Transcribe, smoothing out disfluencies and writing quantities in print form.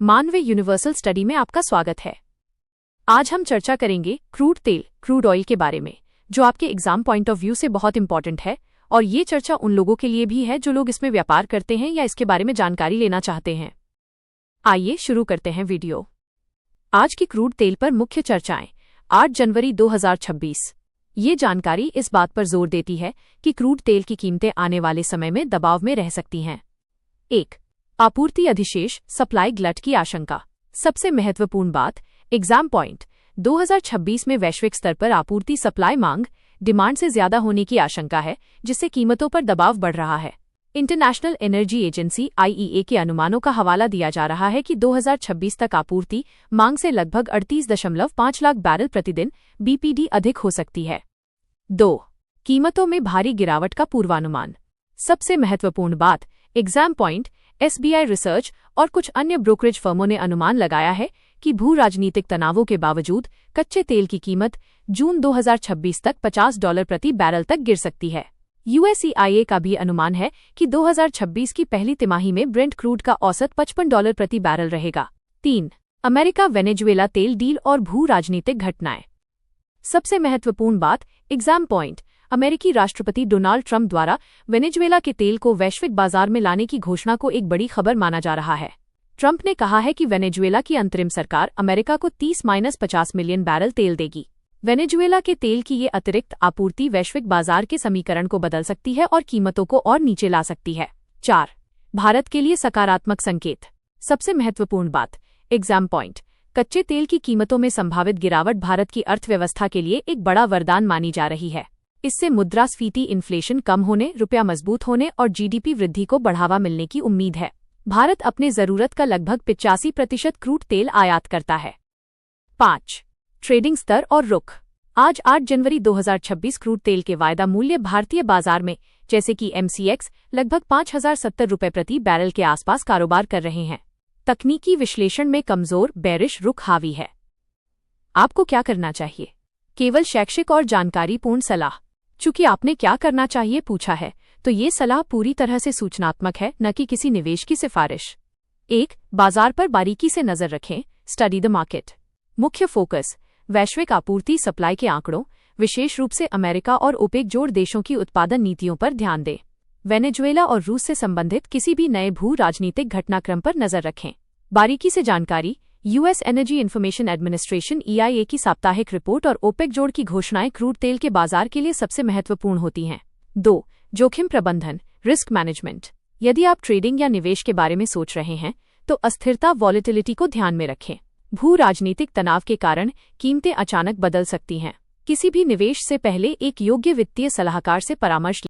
मानवीय universal study में आपका स्वागत है। आज हम चर्चा करेंगे क्रूड ऑयल के बारे में, जो आपके एग्जाम पॉइंट ऑफ व्यू से बहुत इंपॉर्टेंट है। और ये चर्चा उन लोगों के लिए भी है जो लोग इसमें व्यापार करते हैं या इसके बारे में जानकारी लेना चाहते हैं। आइए शुरू करते हैं वीडियो। आज की क्रूड तेल पर मुख्य चर्चाएं 8 जनवरी 2026। ये जानकारी इस बात पर जोर देती है कि क्रूड तेल की कीमतें आने वाले समय में दबाव में रह सकती हैं। 1. आपूर्ति अधिशेष सप्लाई ग्लट की आशंका। सबसे महत्वपूर्ण बात, एग्जाम पॉइंट 2026 में वैश्विक स्तर पर आपूर्ति सप्लाई मांग डिमांड से ज्यादा होने की आशंका है, जिससे कीमतों पर दबाव बढ़ रहा है। इंटरनेशनल एनर्जी एजेंसी IEA के अनुमानों का हवाला दिया जा रहा है कि 2026 तक आपूर्ति मांग से लगभग 38.5 लाख बैरल प्रतिदिन BPD अधिक हो सकती है। 2. कीमतों में भारी गिरावट का पूर्वानुमान। सबसे महत्वपूर्ण बात, एग्जाम पॉइंट SBI रिसर्च और कुछ अन्य ब्रोकरेज फर्मों ने अनुमान लगाया है कि भू राजनीतिक तनावों के बावजूद कच्चे तेल की कीमत जून 2026 तक $50 प्रति बैरल तक गिर सकती है। USEIA का भी अनुमान है कि 2026 की पहली तिमाही में ब्रेंट क्रूड का औसत $55 प्रति बैरल रहेगा। 3. अमेरिका वेनेजुएला तेल डील और भू राजनीतिक घटनाएं। सबसे महत्वपूर्ण बात, एग्जाम पॉइंट अमेरिकी राष्ट्रपति डोनाल्ड ट्रंप द्वारा वेनेजुएला के तेल को वैश्विक बाजार में लाने की घोषणा को एक बड़ी खबर माना जा रहा है। ट्रंप ने कहा है कि वेनेजुएला की अंतरिम सरकार अमेरिका को 30-50 मिलियन बैरल तेल देगी। वेनेजुएला के तेल की ये अतिरिक्त आपूर्ति वैश्विक बाजार के समीकरण को बदल सकती है और कीमतों को और नीचे ला सकती है। 4. भारत के लिए सकारात्मक संकेत। सबसे महत्वपूर्ण बात, एग्जाम पॉइंट कच्चे तेल की कीमतों में संभावित गिरावट भारत की अर्थव्यवस्था के लिए एक बड़ा वरदान मानी जा रही है। इससे मुद्रास्फीति, इन्फ्लेशन कम होने, रुपया मजबूत होने और GDP वृद्धि को बढ़ावा मिलने की उम्मीद है। भारत अपने जरूरत का लगभग 85% क्रूड तेल आयात करता है। 5. ट्रेडिंग स्तर और रुख। आज 8 जनवरी 2026 क्रूड तेल के वायदा मूल्य भारतीय बाजार में, जैसे कि MCX, लगभग $5,070 प्रति बैरल के आसपास कारोबार कर रहे हैं। तकनीकी विश्लेषण में कमजोर बेरिश रुख हावी है। आपको क्या करना चाहिए? केवल शैक्षिक और जानकारीपूर्ण सलाह। चूंकि आपने क्या करना चाहिए पूछा है, तो ये सलाह पूरी तरह से सूचनात्मक है, न कि किसी निवेश की सिफारिश। 1. बाजार पर बारीकी से नजर रखें। Study the market. मुख्य फोकस, वैश्विक आपूर्ति सप्लाई के आंकड़ों, विशेष रूप से अमेरिका और ओपेक जोड़ देशों की उत्पादन नीतियों पर ध्यान दें। वेनेजुएला और रूस से संबंधित किसी भी नए भू राजनीतिक घटनाक्रम पर नजर रखें। बारीकी से जानकारी, US energy information administration EIA की साप्ताहिक रिपोर्ट और ओपेक जोड़ की घोषणाएं क्रूड तेल के बाजार के लिए सबसे महत्वपूर्ण होती हैं। 2. जोखिम प्रबंधन, रिस्क मैनेजमेंट। यदि आप ट्रेडिंग या निवेश के बारे में सोच रहे हैं, तो अस्थिरता, वॉलेटिलिटी को ध्यान में रखें। भू राजनीतिक तनाव के कारण कीमतें अचानक बदल सकती हैं। किसी भी निवेश से पहले एक योग्य वित्तीय सलाहकार से परामर्श